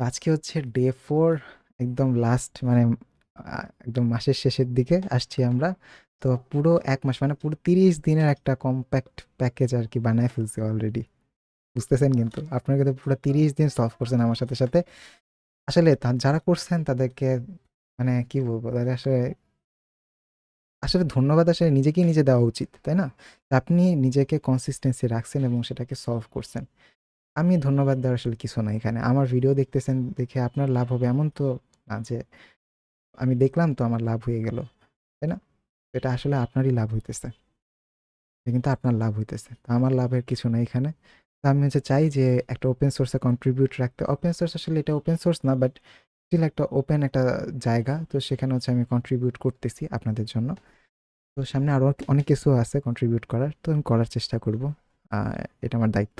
তো আজকে হচ্ছে ডে 4, একদম লাস্ট, মানে একদম মাসের শেষের দিকে আসছি আমরা। তো পুরো 1 মাস, মানে পুরো 30 দিনের একটা কম্প্যাক্ট প্যাকেজ আর কি বানায় ফেলছি অলরেডি। বুঝতেছেন? কিন্তু আপনারা কিন্তু পুরো 30 দিন সলভ করছেন আমার সাথে, সাথে। আসলে যারা করছেন তাদেরকে, মানে কি বলবো, তাদের আসলে আসলে ধন্যবাদ আসলে নিজেকেই নিজে দেওয়া উচিত, তাই না? আপনি নিজেকে কনসিস্টেন্সি রাখছেন এবং সেটাকে সলভ করছেন। আমি ধন্যবাদ দেওয়ার আসলে কিছু নাই এখানে। আমার ভিডিও দেখতেছেন দেখে আপনার লাভ হবে এমন তো না যে আমি দেখলাম তো আমার লাভ হয়ে গেল, তাই না? এটা আসলে আপনারই লাভ হইতেছে। এটা কিন্তু আপনার লাভ হইতেছে। তো আমার লাভের কিছু নাই এখানে। তো আমি হচ্ছে চাই যে একটা ওপেন সোর্সে কন্ট্রিবিউট রাখতে। ওপেন সোর্স আসলে এটা ওপেন সোর্স না, বাট স্টিল একটা ওপেন একটা জায়গা। তো সেখানে হচ্ছে আমি কন্ট্রিবিউট করতেছি আপনাদের জন্য। তো সামনে আরও অনেক কিছু আছে কন্ট্রিবিউট করার। তো আমি করার চেষ্টা করব। আ এটা আমার দায়িত্ব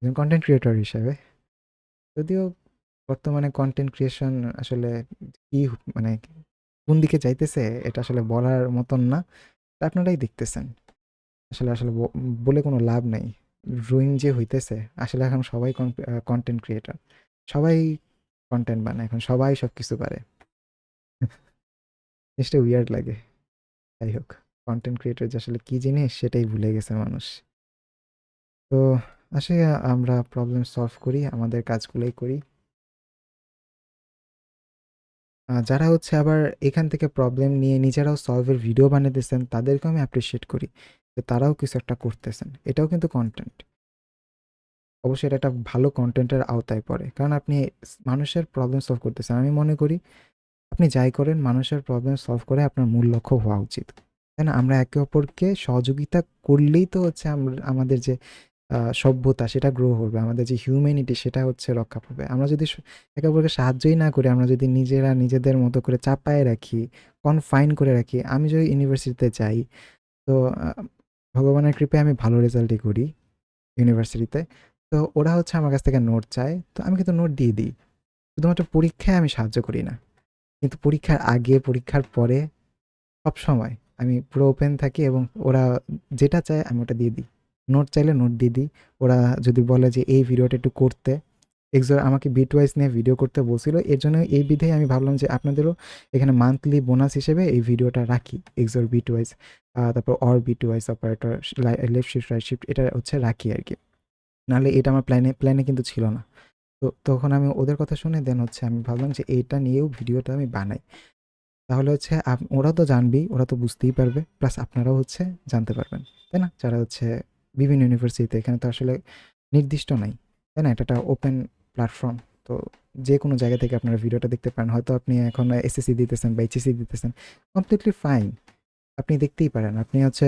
একজন কনটেন্ট ক্রিয়েটর হিসেবে। যদিও বর্তমানে কনটেন্ট ক্রিয়েশন আসলে কি, মানে কোন দিকে যাইতেছে এটা আসলে বলার মতন না। তা আপনারাই দেখতেছেন। আসলে আসলে বলে কোনো লাভ নাই। ড্রয়িং যে হইতেছে, আসলে এখন সবাই কনটেন্ট ক্রিয়েটর। সবাই কনটেন্ট বানায় এখন, সবাই সবকিছু পারে। জিনিসটা উইয়ার্ড লাগে। যাই হোক, কনটেন্ট ক্রিয়েটর যে আসলে কি জিনিস সেটাই ভুলে গেছে মানুষ। তো আসলে আমরা প্রবলেম সলভ করি, আমাদের কাজগুলোই করি। যারা হচ্ছে আবার এখান থেকে প্রবলেম নিয়ে নিজেরাও সলভের ভিডিও বানাইতেছেন, তাদেরকেও আমি অ্যাপ্রিশিয়েট করি যে তারাও কিছু একটা করতেছেন। এটাও কিন্তু কনটেন্ট। অবশ্যই এটা একটা ভালো কনটেন্টের আওতায় পড়ে। কারণ আপনি মানুষের প্রবলেম সলভ করতেছেন। আমি মনে করি আপনি যাই করেন মানুষের প্রবলেম সলভ করে আপনার মূল লক্ষ্য হওয়া উচিত। তাই না? আমরা একে অপরকে সহযোগিতা করলেই তো হচ্ছে আমাদের যে সভ্যতা সেটা গ্রো করবে। আমাদের যে হিউম্যানিটি সেটা হচ্ছে রক্ষা পাবে। আমরা যদি একে অপরকে সাহায্যই না করি, আমরা যদি নিজেরা নিজেদের মতো করে চাপায়ে রাখি, কনফাইন করে রাখি। আমি যদি ইউনিভার্সিটিতে যাই, তো আ ভগবানের কৃপায় আমি ভালো রেজাল্টই করি ইউনিভার্সিটিতে। তো ওরা হচ্ছে আমার কাছ থেকে নোট চায়। তো আমি কিন্তু নোট দিয়ে দিই। শুধুমাত্র পরীক্ষায় আমি সাহায্য করি না। কিন্তু পরীক্ষার আগে, পরীক্ষার পরে সবসময় আমি পুরো ওপেন থাকি এবং ওরা যেটা চায় আমি ওটা দিয়ে দিই। নোট চাইলে নোট দিয়ে দিই। ওরা যদি বলে যে এই ভিডিওটা একটু করতে, আমাকে বিট ওয়াইজ নিয়ে ভিডিও করতে বলছিল। এর জন্য এই বিধেই আমি ভাবলাম যে আপনাদেরও এখানে মান্থলি বোনাস হিসেবে এই ভিডিওটা রাখি। এক্সোর বিট ওয়াইজ, তারপর OR bitwise operator, left shift, right shift, এটা হচ্ছে রাখি আরকি। নাহলে এটা আমার প্ল্যানে কিন্তু ছিল না। তো তখন আমি ওদের কথা শুনে দেন হচ্ছে আমি ভাবলাম যে এইটা নিয়েও ভিডিওটা আমি বানাই। তাহলে হচ্ছে ওরা তো জানবেই, ওরা তো বুঝতেই পারবে। প্লাস আপনারাও হচ্ছে জানতে পারবেন। তাই না? যারা হচ্ছে বিভিন্ন ইউনিভার্সিটিতে, এখানে তো আসলে নির্দিষ্ট নাই। তাই না? এটা একটা ওপেন প্ল্যাটফর্ম। তো যেকোনো জায়গা থেকে আপনারা ভিডিওটা দেখতে পারেন। হয়তো আপনি এখন এসএসসি দিতেছেন বা এইচএসসি দিতেছেন। Completely fine. আপনি দেখতেই পারেন। আপনি হচ্ছে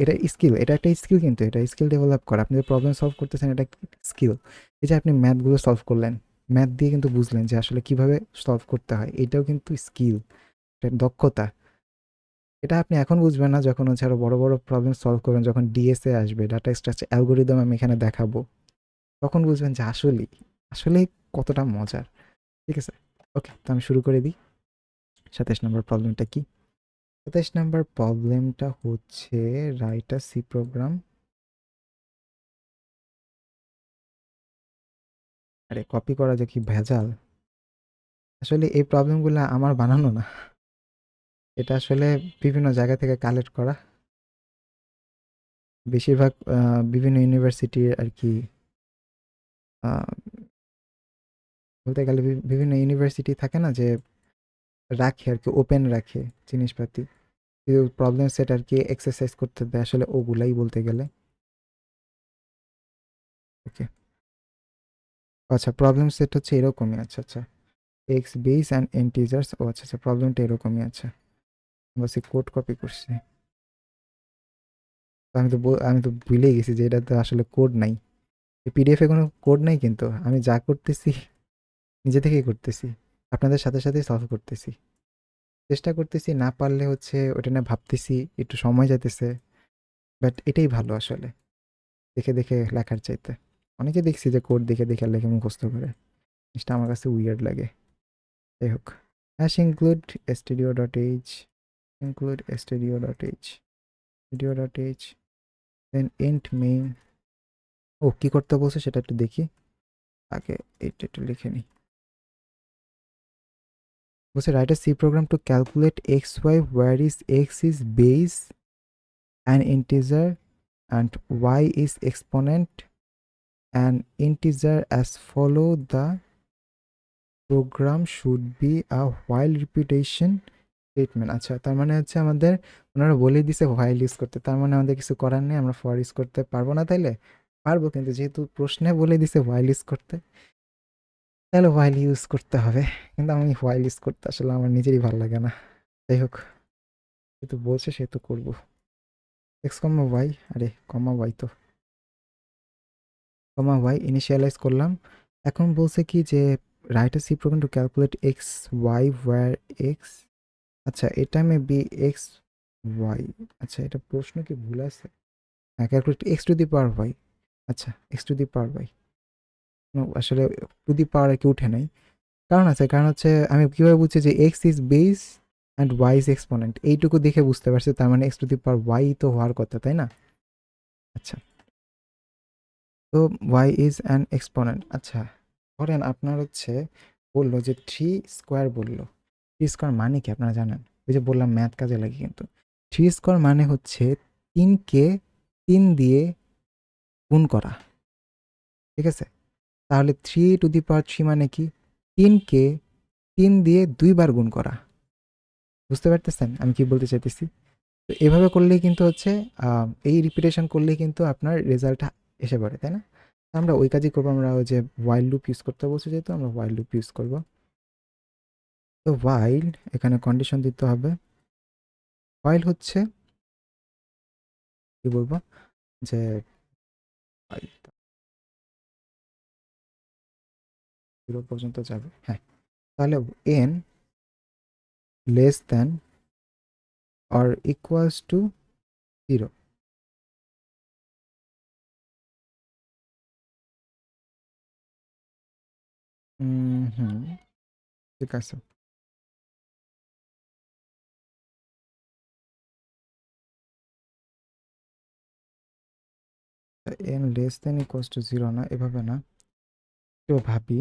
এটা একটা স্কিল, কিন্তু এটা স্কিল ডেভেলপ করা। আপনি যে প্রবলেম সলভ করতেছেন এটা স্কিল। এই যে আপনি ম্যাথগুলো সলভ করলেন, ম্যাথ দিয়ে কিন্তু বুঝলেন যে আসলে কিভাবে সলভ করতে হয়। এটাও কিন্তু স্কিল, একটা দক্ষতা। এটা আপনি এখন বুঝবেন না, যখন হচ্ছে আরো বড়, বড় প্রবলেম সলভ করবেন, যখন ডিএসএ আসবে, ডাটা স্ট্রাকচার অ্যালগরিদম আমি এখানে দেখাবো। তখন বুঝবেন যে আসলেই কতটা মজার। ঠিক আছে? ওকে, তো আমি শুরু করে দিই। ২৭ নম্বর প্রবলেমটা কি? ২৭ নাম্বার প্রবলেমটা হচ্ছে রাইট আ সি প্রোগ্রাম। আরে কপি করা যে কি ভেজাল! আসলে এই প্রবলেমগুলা আমার বানানো না। এটা আসলে বিভিন্ন জায়গা থেকে কালেক্ট করা। বেশিরভাগ বিভিন্ন ইউনিভার্সিটির আরকি, আ বলতে গেলে বিভিন্ন ইউনিভার্সিটি থাকে না যে রাখে আরকি, ওপেন রাখে জিনিসপাতি। কিছু প্রবলেম সেট আরকি এক্সারসাইজ করতে দেয়, আসলে ওগুলাই বলতে গেলে। ওকে। আচ্ছা, প্রবলেম সেট হচ্ছে এরকমই। আচ্ছা, আচ্ছা। X base and integers. ও আচ্ছা, আচ্ছা, প্রবলেমটা এরকমই। আচ্ছা। বাস এই কোড কপি করছি। তো আমি তো ভুলেই গেছি যে এটাতে আসলে কোড নাই। এই পিডিএফ এ কোনো কোড নাই, কিন্তু আমি যা করতেছি নিজে থেকেই করতেছি। আপনাদের সাথে, সাথেই সলভ করতেছি। চেষ্টা করতেছি, না পারলে হচ্ছে ওটা নিয়ে ভাবতেছি, একটু সময় যাইতেছে। বাট এটাই ভালো আসলে, দেখে, দেখে লেখার চাইতে। অনেকে দেখছি যে কোড দেখে, দেখে লেখে মুখস্থ করে। জিনিসটা আমার কাছে উইয়ার্ড লাগে। যাই হোক। Hash include studio.h, include studio.h, studio.h, then int main। ও কি করতে বলছে সেটা একটু দেখি। আগে এইটা একটু লিখে নিই। বলছে write a C program to calculate x y where is x is base an integer and y is exponent an integer as follow the program should be a while repetition statement. আচ্ছা, তার মানে হচ্ছে আমাদের ওনারা বলেই দিছে while use করতে, তার মানে আমাদের কিছু করার নেই, আমরা ফর ইউজ করতে পারবো না। তাইলে পারবো, কিন্তু যেহেতু প্রশ্নে বলে দিছে হোয়াইল ইউজ করতে, তাহলে হোয়াইল ইউজ করতে হবে। কিন্তু আমি হোয়াইল ইউজ করতে আসলে আমার নিজেরই ভালো লাগে না। যাই হোক, যেহেতু বলছে সেহেতু করবো। এক্স কমা ওয়াই, আরে কমা ওয়াই তো, কমা ওয়াই ইনিশিয়ালাইজ করলাম। এখন বলছে কি যে write a C program to calculate x y where x. আচ্ছা, এটা মেবি এক্স ওয়াই। আচ্ছা, এটা প্রশ্ন কি ভুল আছে? হ্যাঁ, calculate X to the power Y. আচ্ছা, X to the power Y, আসলে টু দি পাওয়ার আর কি উঠে নাই। কারণ আছে, কারণ হচ্ছে আমি কীভাবে বুঝছি যে x is base and y is exponent, এইটুকু দেখে বুঝতে পারছি, তার মানে x to the power y তো হওয়ার কথা, তাই না? আচ্ছা, তো ওয়াই ইজ অ্যান এক্সপোনেন্ট। আচ্ছা, ধরেন আপনার হচ্ছে বললো যে থ্রি স্কোয়ার, বললো থ্রি স্কোয়ার মানে কি আপনারা জানেন? ওই যে বললাম ম্যাথ কাজে লাগে, কিন্তু থ্রি স্কোয়ার মানে হচ্ছে তিনকে তিন দিয়ে গুণ করা, ঠিক আছে? তাহলে three two the power three মানে কি? তিনকে তিন দিয়ে দুইবার গুণ করা। বুঝতে পারতেছেন আমি কি বলতে চাইতেছি? তো এভাবে করলেই কিন্তু হচ্ছে এই রিপিটেশন করলেই কিন্তু আপনার রেজাল্টটা এসে পড়ে, তাই না? আমরা ওই কাজই করবো, আমরা ওই যে ওয়াইল লুপ ইউজ করতে বলছি, যেহেতু আমরা ওয়াইল লুপ ইউজ করবো। তো ওয়াইল, এখানে কন্ডিশন দিতে হবে। ওয়াইল হচ্ছে কি বলবো, যে জিরো পর্যন্ত যাবে, হ্যাঁ। তাহলে N less than or equals to zero. হুম, ঠিক আছে। N less than equals to zero না, এভাবে না, তো ভাবি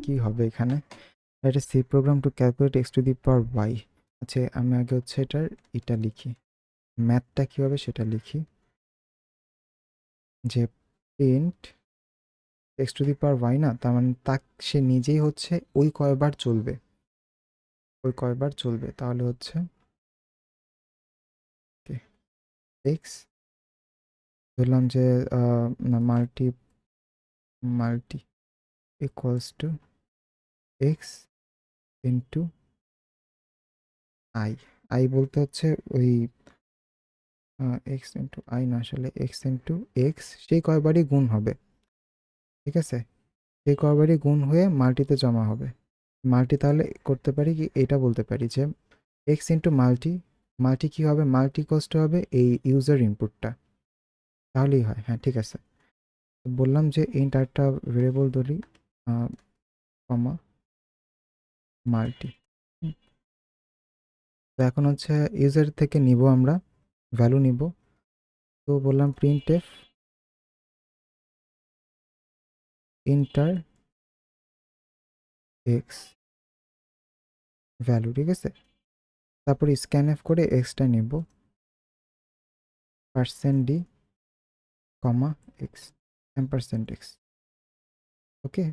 কি হবে এখানে। এটা C program to calculate X to the power Y. আচ্ছা, আমি আগে হচ্ছে এটা লিখি, ম্যাথটা কী হবে সেটা লিখি, যে print x to the power y, না তার মানে সে নিজেই হচ্ছে ওই কয়বার চলবে, ওই কয়বার চলবে, তাহলে হচ্ছে এক্স ধরলাম যে না, multi multi equals to x into I. I বলতে হচ্ছে ওই এক্স ইন্টু আই না, আসলে এক্স ইন্টু এক্স সেই কয়বারই গুণ হবে, ঠিক আছে? সেই কয়বারই গুণ হয়ে মাল্টিতে জমা হবে। মাল্টি তাহলে করতে পারি কি, এটা বলতে পারি যে এক্স ইন্টু মাল্টি, মাল্টি কী হবে, মাল্টি কষ্ট হবে এই ইউজার ইনপুটটা, তাহলেই হয়। হ্যাঁ, ঠিক আছে। বললাম যে ইন্ট একটা ভেরিয়েবল ধরি, কমা মাল্টি। তো এখন হচ্ছে ইউজার থেকে নিব, আমরা ভ্যালু নিব। তো বললাম print F inter x value, ঠিক আছে? তারপরে স্ক্যান এফ করে এক্সটা নিব, percent D comma x, এম্পারসেন্ট x. ওকে,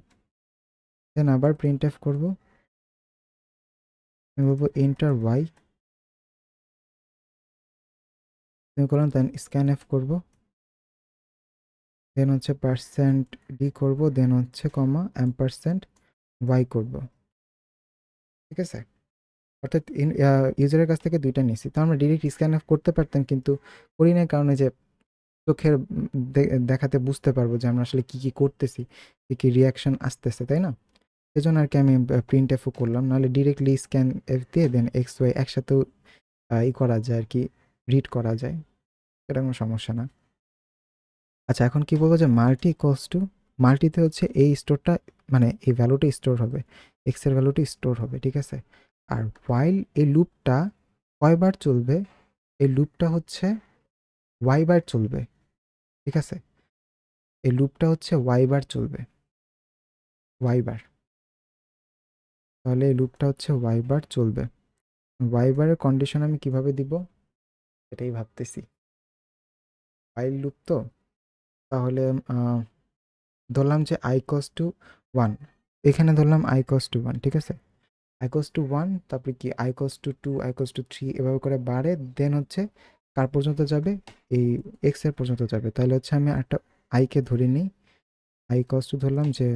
দেন আবার প্রিন্ট এফ করবো, আমি বলবো এন্টার ওয়াই, করলাম, দেন স্ক্যান এফ করবো, দেন হচ্ছে পার্সেন্ট ডি করবো, দেন হচ্ছে কমা এম্পারসেন্ট ওয়াই করবো, ঠিক আছে? অর্থাৎ ইউজারের কাছ থেকে দুইটা নিয়েছি, তো আমরা ডিরেক্ট স্ক্যান অফ করতে পারতাম, কিন্তু করি না, কারণে যে চোখের দেখাতে বুঝতে পারবো যে আমরা আসলে কী কী করতেছি, কী কী রিয়াকশন আসতেছে, তাই না? সেজন্য আর কি আমি প্রিন্ট এফও করলাম, নাহলে ডিরেক্টলি স্ক্যান এফ দিয়ে দেন এক্স ওয়াই একসাথেও করা যায় আর কি, রিড করা যায়, এটা কোনো সমস্যা না। আচ্ছা, এখন কি বলবো যে মাল্টি ইকুয়ালস টু, মাল্টিতে হচ্ছে এই স্টোরটা, মানে এই ভ্যালুটা স্টোর হবে, এক্স এর ভ্যালুটা স্টোর হবে, ঠিক আছে? আর হোয়াইল এই লুপটা কয়বার চলবে, এই লুপটা হচ্ছে ওয়াই বার চলবে, ঠিক আছে? এই লুপটা হচ্ছে ওয়াই বার চলবে। ওয়াই বার, তাহলে এই লুপটা হচ্ছে ওয়াই বার চলবে। ওয়াই বারের কন্ডিশন আমি কিভাবে দিব এটাই ভাবতেছি। while লুপ তো, তাহলে ধরলাম যে i cos টু 1, এখানে ধরলাম i cos টু 1, ঠিক আছে? i cos টু 1, তারপরে কি i cos to 2, i cos to 3, এভাবে করে বাড়ে, দেন হচ্ছে কার পর্যন্ত যাবে, এই x এর পর্যন্ত যাবে। তাহলে হচ্ছে আমি একটা i কে ধরে নিই, i cos টু ধরলাম যে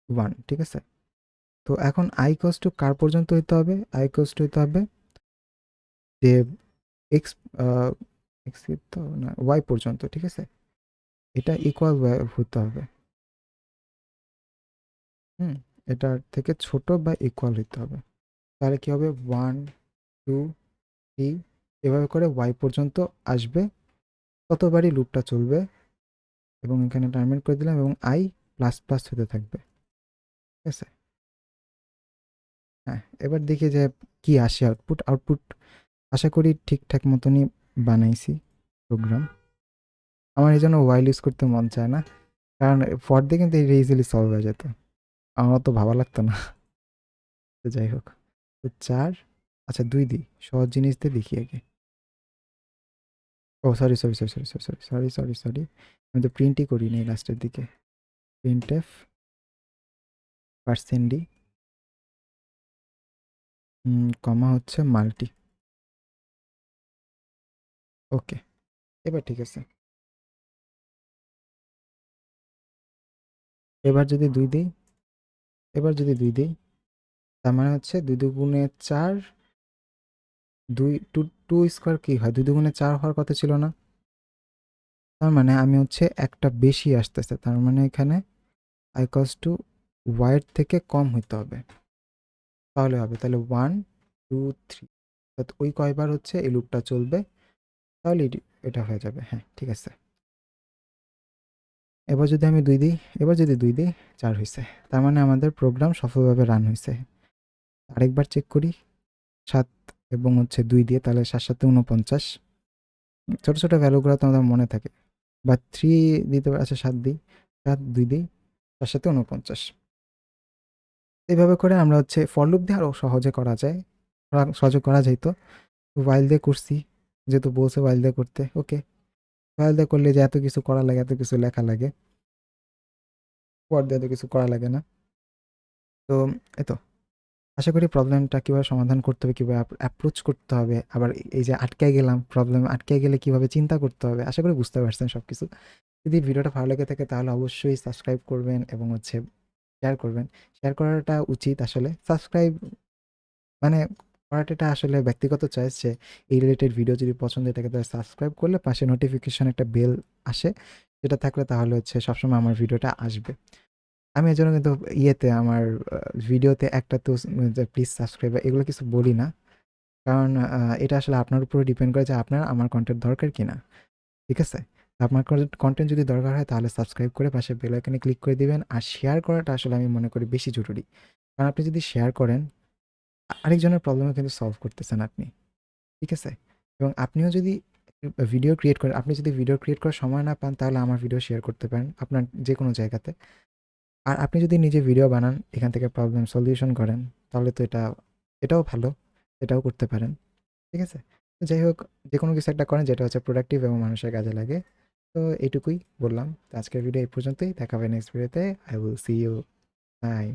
1, ঠিক আছে? তো এখন i cos টু কার পর্যন্ত হইতে হবে, i cos টু হইতে হবে যে x, x তো না, y পর্যন্ত, ঠিক আছে? এটা ইকুয়াল হতে হবে। হুম, এটার থেকে ছোট বা ইকুয়াল হইতে হবে। তাহলে কি হবে, 1 2 3, এভাবে করে y পর্যন্ত আসবে, ততবারই লুপটা চলবে। এবং এখানে টার্মিনেট করে দিলাম এবং i প্লাস প্লাস হতে থাকবে, ঠিক আছে? হ্যাঁ, এবার দেখি যে কি আসে আউটপুট। আউটপুট আশা করি ঠিকঠাক মতনই বানাইছি প্রোগ্রাম। আমার এই জন্য ওয়াইল ইউজ করতে মন চায় না, কারণ ফর দিয়ে কিন্তু এটা ইজিলি সলভ হয়ে যেত, আমার তো ভালো লাগতো না। তো যাই হোক, তো 4, আচ্ছা 2 দিই, সহজ জিনিস দিয়ে দেখি আগে। ও sorry sorry sorry sorry sorry sorry sorry sorry sorry, আমি তো প্রিন্টই করিনি লাস্টের দিকে। প্রিন্ট এফ পার্সেন্ট ডি, কমা হচ্ছে মাল্টি। ওকে, এবার ঠিক আছে। এবার যদি 2 দিই, এবার যদি 2 দিই, তার মানে হচ্ছে 2 দুগুণে 4, 2 টু 2 স্কোয়ার কি হয়, 2 দুগুণে 4 হওয়ার কথা ছিল না? তার মানে আমি হচ্ছে একটা বেশি আসতেছে, তার মানে এখানে i cos টু y এর থেকে কম হইতে হবে, তাহলে হবে। তাহলে 1 2 3, অর্থাৎ ওই কয়বার হচ্ছে এই লুপটা চলবে, তাহলে এটা হয়ে যাবে। হ্যাঁ, ঠিক আছে। এবার যদি আমি 2 দিই, এবার যদি 2 দিই, 4 হইছে। তার মানে আমাদের প্রোগ্রাম সফলভাবে রান হইছে। আরেকবার চেক করি, 7 এবং হচ্ছে 2 দিয়ে, তাহলে 7 7 49। ছোট ছোট ভ্যালুগুলো তো আমাদের মনে থাকে। বা 3 দিতে পারি, আচ্ছা 7 দিই, 7 2 দিই, 7 7 49। এইভাবে করে আমরা হচ্ছে ফর লুপ দিয়ে আরও সহজে করা যায়, সহজে করা যাইতো। ওয়াইল দিয়ে করছি, যেহেতু বলছে ওয়াইল দিয়ে করতে, ওকে। ওয়াইল দিয়ে করলে যে এত কিছু করা লাগে, এত কিছু লেখা লাগে, ফর দিয়ে এত কিছু করা লাগে না। তো এই তো, আশা করি প্রবলেমটা কীভাবে সমাধান করতে হবে, কীভাবে অ্যাপ্রোচ করতে হবে, আবার এই যে আটকায় গেলাম, প্রবলেমে আটকায় গেলে কীভাবে চিন্তা করতে হবে, আশা করি বুঝতে পারছেন সব কিছু। যদি ভিডিওটা ভালো লেগে থাকে তাহলে অবশ্যই সাবস্ক্রাইব করবেন এবং হচ্ছে শেয়ার করবেন। শেয়ার করাটা উচিত আসলে, সাবস্ক্রাইব মানে করাটা আসলে ব্যক্তিগত চয়েস, যে এই রিলেটেড ভিডিও যদি পছন্দ হয়ে থাকে তাহলে সাবস্ক্রাইব করলে পাশে নোটিফিকেশন একটা বেল আসে, সেটা থাকলে তাহলে হচ্ছে সবসময় আমার ভিডিওটা আসবে। আমি এজন্য কিন্তু ইয়েতে আমার ভিডিওতে একটা তো প্লিজ সাবস্ক্রাইব এগুলো কিছু বলি না, কারণ এটা আসলে আপনার উপরে ডিপেন্ড করে যে আপনার আমার কন্টেন্ট দরকার কিনা, ঠিক আছে? আপনার কন্টেন্ট যদি দরকার হয় তাহলে সাবস্ক্রাইব করে পাশে বেল আইকনে ক্লিক করে দিবেন। আর শেয়ার করাটা আসলে আমি মনে করি বেশি জরুরি, কারণ আপনি যদি শেয়ার করেন, আরেকজনের প্রবলেমও কিন্তু সলভ করতেছেন আপনি, ঠিক আছে? এবং আপনিও যদি ভিডিও ক্রিয়েট করেন, আপনি যদি ভিডিও ক্রিয়েট করার সময় না পান তাহলে আমার ভিডিও শেয়ার করতে পারেন আপনার যে কোনো জায়গাতে। আর আপনি যদি নিজে ভিডিও বানান, এখান থেকে প্রবলেম সলিউশন করেন, তাহলে তো এটাও ভালো, এটাও করতে পারেন, ঠিক আছে? তো যাই হোক, যেকোনো কিছু একটা করেন যেটা হচ্ছে প্রোডাক্টিভ এবং মানুষের কাজে লাগে। তো এইটুকুই বললাম। তো আজকের ভিডিও এই পর্যন্তই। দেখা হবে নেক্সট ভিডিওতে। I will see you. By.